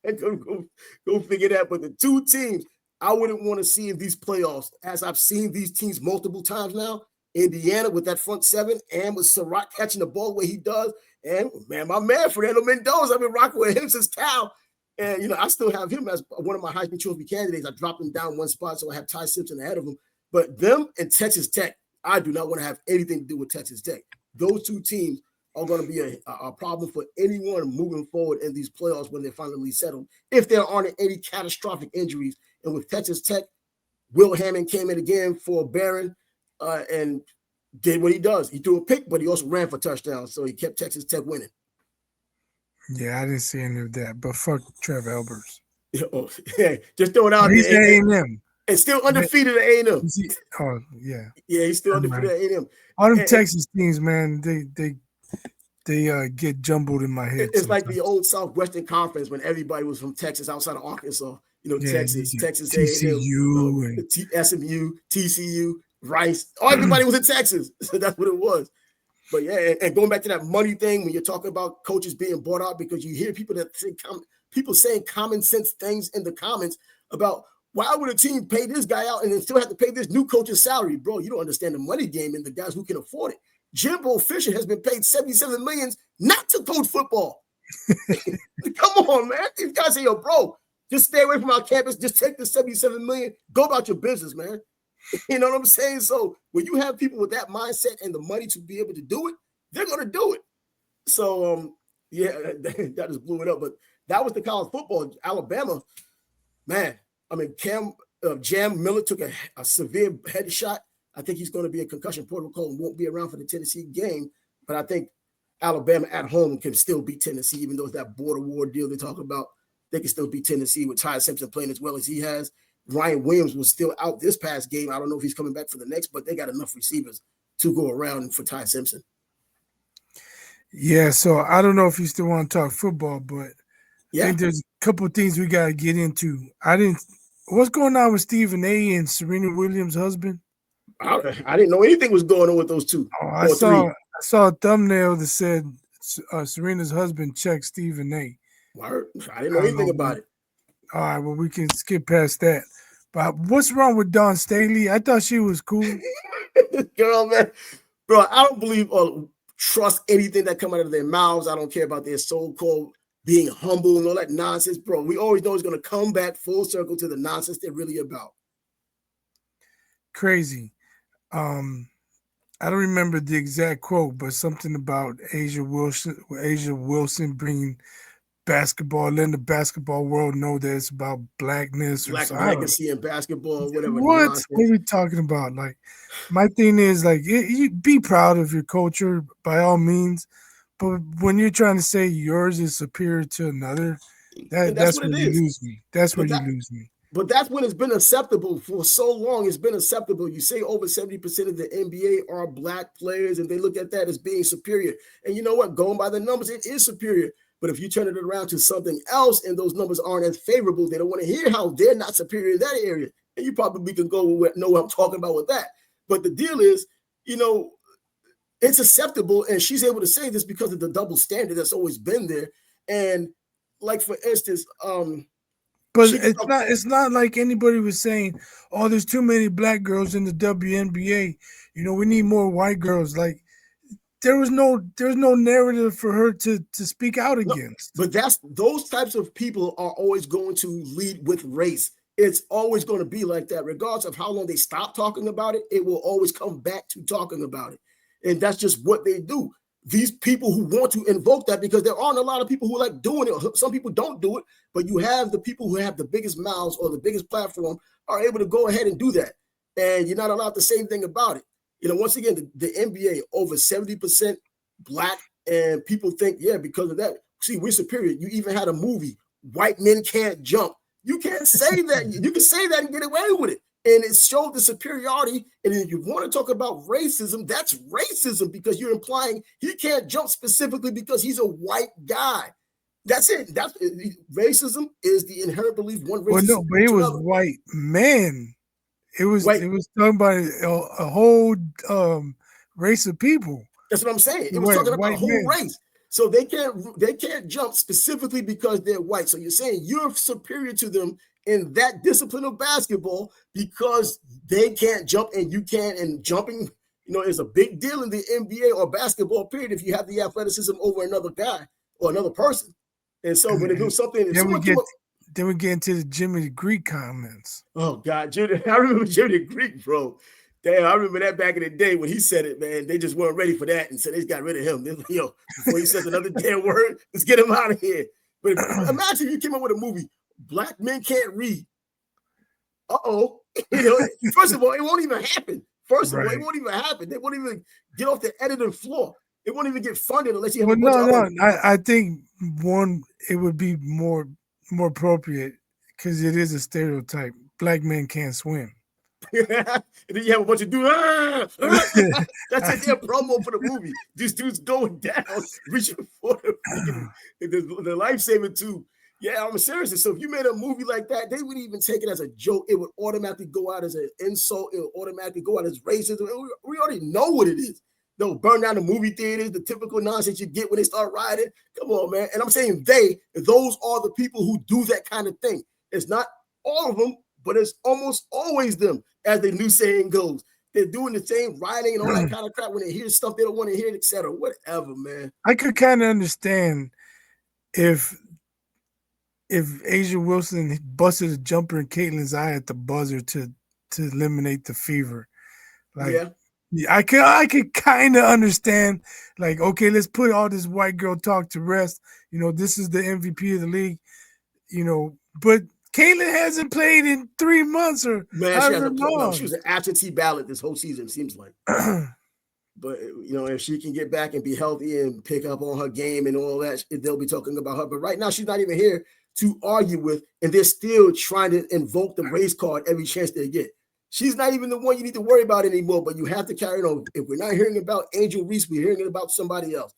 Go figure that. But the 2 teams I wouldn't want to see in these playoffs, as I've seen these teams multiple times now, Indiana with that front 7 and with Surratt catching the ball the way he does. And, man, my man, Fernando Mendoza, I've been rocking with him since Cal. And, I still have him as one of my Heisman Trophy candidates. I dropped him down 1 spot, so I have Ty Simpson ahead of him. But them and Texas Tech, I do not want to have anything to do with Texas Tech. Those 2 teams are going to be a problem for anyone moving forward in these playoffs when they're finally settled, if there aren't any catastrophic injuries. And with Texas Tech, Will Hammond came in again for Barron and did what he does. He threw a pick, but he also ran for touchdowns, so he kept Texas Tech winning.
Yeah, I didn't see any of that, but fuck Trevor Elbers.
Yeah, just throw it out
He's
there.
A&M.
And still undefeated at A&M.
Oh, yeah.
Yeah, he's still undefeated at A&M.
All them Texas teams, man, they get jumbled in my head.
It's
sometimes.
like the old Southwestern Conference when everybody was from Texas outside of Arkansas. Texas
TCU
A&M, SMU, TCU, Rice. Everybody was in Texas. So that's what it was. But yeah, and going back to that money thing, when you're talking about coaches being bought out, because you hear people saying common sense things in the comments about why would a team pay this guy out and then still have to pay this new coach's salary? Bro, you don't understand the money game and the guys who can afford it. Jimbo Fisher has been paid $77 million not to coach football. Come on, man. These guys say, yo, bro, just stay away from our campus. Just take the $77 million. Go about your business, man. You know what I'm saying? So when you have people with that mindset and the money to be able to do it, they're going to do it. So, yeah, that just blew it up. But that was the college football. Alabama, man, I mean, Jam Miller took a severe headshot. I think he's going to be in concussion protocol and won't be around for the Tennessee game. But I think Alabama at home can still beat Tennessee, even though it's that border war deal they talk about. They can still beat Tennessee with Ty Simpson playing as well as he has. Ryan Williams was still out this past game. I don't know if he's coming back for the next, but they got enough receivers to go around for Ty Simpson.
Yeah, so I don't know if you still want to talk football, but I think there's a couple of things we got to get into. What's going on with Stephen A. and Serena Williams' husband?
I didn't know anything was going on with those two.
I saw a thumbnail that said Serena's husband checked Stephen A.
Word. I didn't know anything about it.
All right, well, we can skip past that. But what's wrong with Dawn Staley? I thought she was cool.
Girl, man. Bro, I don't believe or trust anything that come out of their mouths. I don't care about their so-called being humble and all that nonsense. Bro, we always know it's going to come back full circle to the nonsense they're really about.
Crazy. I don't remember the exact quote, but something about Asia Wilson bringing basketball, letting the basketball world know that it's about blackness,
Black legacy in basketball, whatever.
What are we talking about? Like, my thing is, like, you be proud of your culture by all means, but when you're trying to say yours is superior to another, that's where you lose me. That's where you lose me.
But that's when it's been acceptable for so long. It's been acceptable. You say over 70% of the NBA are black players, and they look at that as being superior. And you know what? Going by the numbers, it is superior. But if you turn it around to something else and those numbers aren't as favorable, they don't want to hear how they're not superior in that area. And you probably can know what I'm talking about with that. But the deal is, you know, it's acceptable. And she's able to say this because of the double standard that's always been there. And like, for instance,
but it's not like anybody was saying, oh, there's too many black girls in the WNBA. You know, we need more white girls. Like, there was no narrative for her to speak out against.
But those types of people are always going to lead with race. It's always going to be like that. Regardless of how long they stop talking about it, it will always come back to talking about it. And that's just what they do. These people who want to invoke that, because there aren't a lot of people who like doing it. Some people don't do it, but you have the people who have the biggest mouths or the biggest platform are able to go ahead and do that. And you're not allowed to say anything about it. You know, once again, the NBA, over 70% black, and people think, yeah, because of that, see, we're superior. You even had a movie, White Men Can't Jump. You can't say that. You can say that and get away with it. And it showed the superiority. And if you want to talk about racism, that's racism, because you're implying he can't jump specifically because he's a white guy. That's it. Racism is the inherent belief one race.
Well, no, but it was white men. It was talking about a whole race of people.
That's what I'm saying. It was talking about a whole race. So they can't jump specifically because they're white. So you're saying you're superior to them in that discipline of basketball because they can't jump and you can. And jumping, you know, is a big deal in the NBA or basketball period if you have the athleticism over another guy or another person. And so when they do something,
then we get into the Jimmy Greek comments.
Oh God, Jimmy! I remember Jimmy Greek, bro. Damn, I remember that back in the day when he said it, man. They just weren't ready for that, and so they just got rid of him. Before he says another damn word, let's get him out of here. But imagine you came up with a movie, Black Men Can't Read. You know, first of all, it won't even happen. It won't even happen. They won't even get off the editing floor. It won't even get funded unless you have
I think it would be more appropriate because it is a stereotype. Black men can't swim.
And then you have a bunch of dudes. That's their promo for the movie. These dudes going down, reaching for the life-saving tube. Yeah, I'm serious. So if you made a movie like that, they wouldn't even take it as a joke. It would automatically go out as an insult. It would automatically go out as racism. We already know what it is. They'll burn down the movie theaters, the typical nonsense you get when they start rioting. Come on, man. And I'm saying those are the people who do that kind of thing. It's not all of them, but it's almost always them, as the new saying goes. They're doing the same rioting and all that kind of crap when they hear stuff they don't want to hear, etc. Whatever, man.
I could kind of understand if Asia Wilson busted a jumper in Caitlin's eye at the buzzer to eliminate the fever. Like, yeah, I could kind of understand, like, okay, let's put all this white girl talk to rest. You know, this is the MVP of the league, you know, but Caitlin hasn't played in 3 months or however long.
No, she was an absentee ballot this whole season, it seems like. But, you know, if she can get back and be healthy and pick up on her game and all that, they'll be talking about her. But right now, she's not even here to argue with, and they're still trying to invoke the race card every chance they get. She's not even the one you need to worry about anymore, but you have to carry it on. If we're not hearing about Angel Reese, we're hearing about somebody else.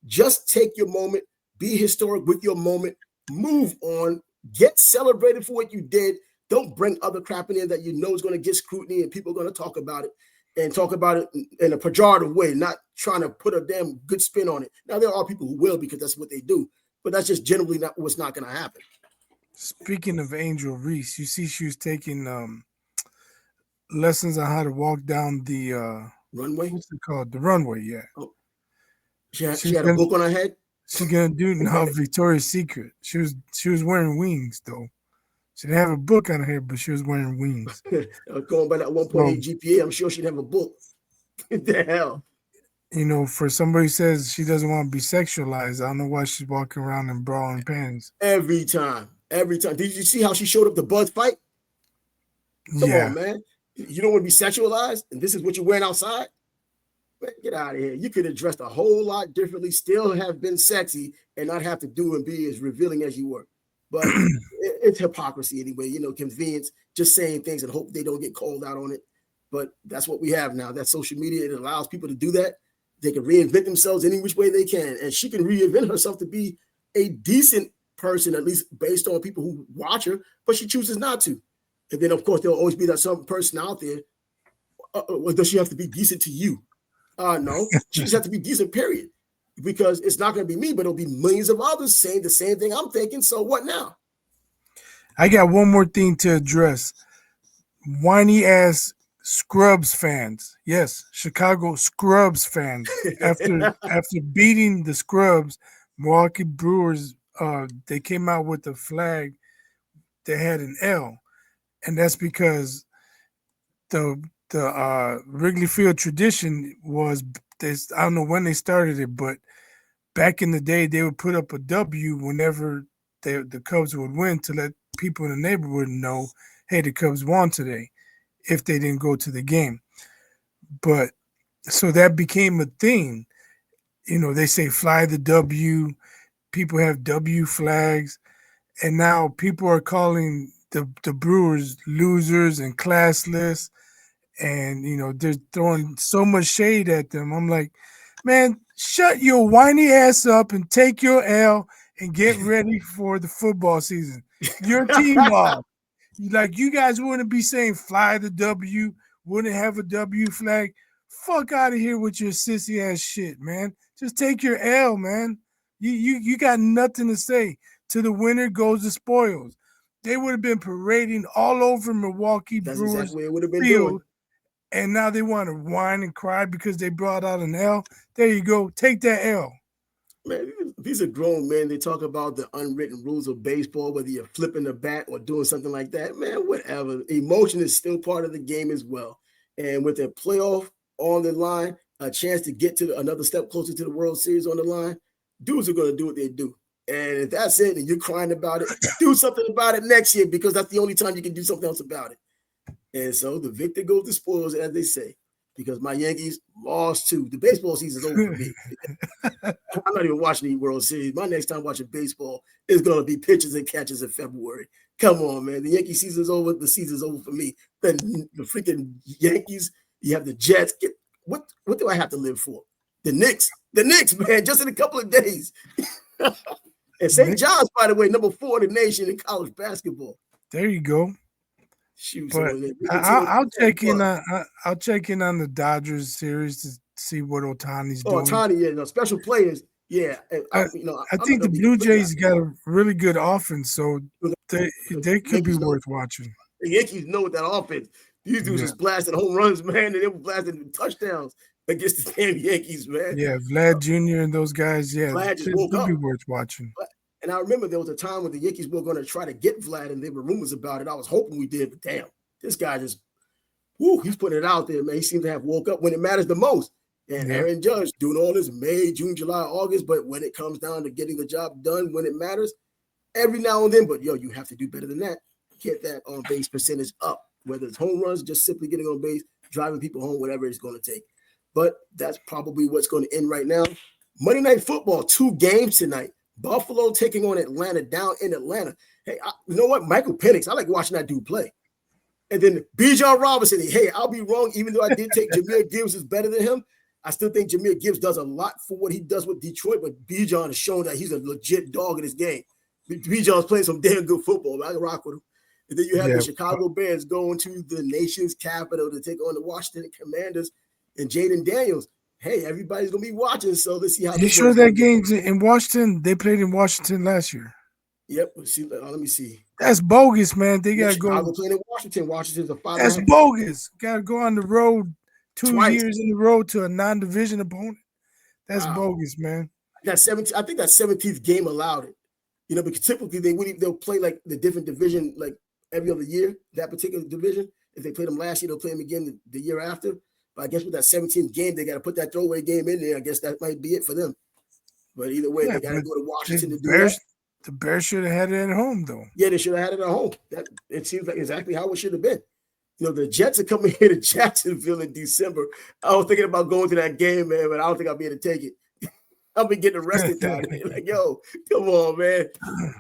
Just take your moment, be historic with your moment, move on, get celebrated for what you did. Don't bring other crap in there that you know is going to get scrutiny and people are going to talk about it and talk about it in a pejorative way, not trying to put a damn good spin on it. Now, there are people who will because that's what they do, but that's just generally not what's not going to happen.
Speaking of Angel Reese, you see she was taking lessons on how to walk down the
runway.
What's it called? The runway, yeah.
Oh. She had a book on her head.
She's gonna do now Victoria's Secret. She was wearing wings though. She didn't have a book on her head, but she was wearing wings.
Going by that 1.8 GPA, I'm sure she'd have a book. What the hell?
You know, for somebody who says she doesn't want to be sexualized, I don't know why she's walking around in bra and panties.
Every time. Did you see how she showed up the Bud fight? Come on, man. You don't want to be sexualized, and this is what you're wearing outside? Man, get out of here. You could have dressed a whole lot differently, still have been sexy, and not have to do and be as revealing as you were. But it's hypocrisy anyway, you know, convenience, just saying things and hope they don't get called out on it. But that's what we have now. That social media, it allows people to do that. They can reinvent themselves any which way they can. And she can reinvent herself to be a decent person, at least based on people who watch her, but she chooses not to. And then, of course, there'll always be that some person out there. Does she have to be decent to you? No, she just has to be decent, period. Because it's not going to be me, but it'll be millions of others saying the same thing I'm thinking. So what now?
I got one more thing to address. Whiny ass Scrubs fans. Yes, Chicago Scrubs fans. After beating the Scrubs, Milwaukee Brewers, they came out with a flag that had an L. And that's because the Wrigley Field tradition was this. I don't know when they started it, but back in the day, they would put up a W whenever the Cubs would win to let people in the neighborhood know, hey, the Cubs won today, if they didn't go to the game. But so that became a thing. You know, they say fly the W. People have W flags. And now people are calling the Brewers losers and classless. And, you know, they're throwing so much shade at them. I'm like, man, shut your whiny ass up and take your L and get ready for the football season. Your team lost. Like, you guys wouldn't be saying fly the W, wouldn't have a W flag. Fuck out of here with your sissy ass shit, man. Just take your L, man. You got nothing to say. To the winner goes the spoils. They would have been parading all over Milwaukee Brewers
exactly what it would have been
field.
Doing.
And now they want to whine and cry because they brought out an L. There you go. Take that L.
Man, these are grown men. They talk about the unwritten rules of baseball, whether you're flipping the bat or doing something like that. Man, whatever. Emotion is still part of the game as well. And with a playoff on the line, a chance to get to another step closer to the World Series on the line, dudes are going to do what they do. And if that's it and you're crying about it, do something about it next year, because that's the only time you can do something else about it. And so the victor goes to spoils, as they say, because my Yankees lost too. The baseball season's over for me. I'm not even watching the World Series. My next time watching baseball is going to be pitches and catches in February. Come on, man. The Yankee season's over. The season's over for me. Then the freaking Yankees, you have the Jets. What do I have to live for? The Knicks, man, just in a couple of days. And St. John's, by the way, number 4 in the nation in college basketball.
There you go.
Shoot,
but I'll check in on the Dodgers series to see what Ohtani's doing.
Ohtani, yeah, special players. Yeah,
I think the Blue Jays got a really good offense, so they could be worth watching.
The Yankees know that offense. These dudes just blasting home runs, man, and they were blasting touchdowns against the damn Yankees, man.
Yeah, Vlad Jr. and those guys,
Vlad just woke up.
Be worth watching.
And I remember there was a time when the Yankees were going to try to get Vlad, and there were rumors about it. I was hoping we did, but damn, this guy just, he's putting it out there, man. He seems to have woke up when it matters the most. And Aaron Judge doing all this May, June, July, August, but when it comes down to getting the job done when it matters, every now and then, but you have to do better than that. Get that on base percentage up, whether it's home runs, just simply getting on base, driving people home, whatever it's going to take. But that's probably what's going to end right now. Monday Night Football, 2 games tonight. Buffalo taking on Atlanta down in Atlanta. Hey, you know what? Michael Penix, I like watching that dude play. And then Bijan Robinson, hey, I'll be wrong, even though I did take Jahmyr Gibbs is better than him. I still think Jahmyr Gibbs does a lot for what he does with Detroit, but Bijan has shown that he's a legit dog in this game. Bijan's playing some damn good football. I can rock with him. And then you have the Chicago Bears going to the nation's capital to take on the Washington Commanders and Jaden Daniels. Hey, everybody's going to be watching, so let's see how
you sure that game's in Washington? They played in Washington last year.
Yep. Let me see.
That's bogus, man. They got to go.
Chicago playing in Washington. Washington's a 5.
That's bogus. Got to go on the road 2
Twice.
years in a row to a non-division opponent. That's bogus, man.
I think that 17th game allowed it. Because typically they'll play like the different division like every other year, that particular division. If they played them last year, they'll play them again the year after. But I guess with that 17th game, they got to put that throwaway game in there. I guess that might be it for them. But either way, they got to go to Washington to do that.
The Bears should have had it at home, though.
Yeah, they should have had it at home. It seems like exactly how it should have been. The Jets are coming here to Jacksonville in December. I was thinking about going to that game, man, but I don't think I'll be able to take it. I'll be getting arrested down there. Like, yo, come on, man.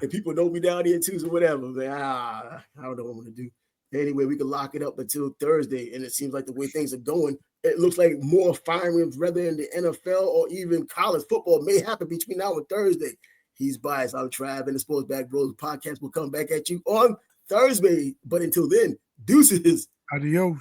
And people know me down here too, so whatever, man. I don't know what I'm going to do. Anyway, we can lock it up until Thursday, and it seems like the way things are going, it looks like more firings, whether in the NFL or even college football, may happen between now and Thursday. He's biased. I'm Trav, and the Sports Back Bros podcast will come back at you on Thursday. But until then, deuces.
Adios.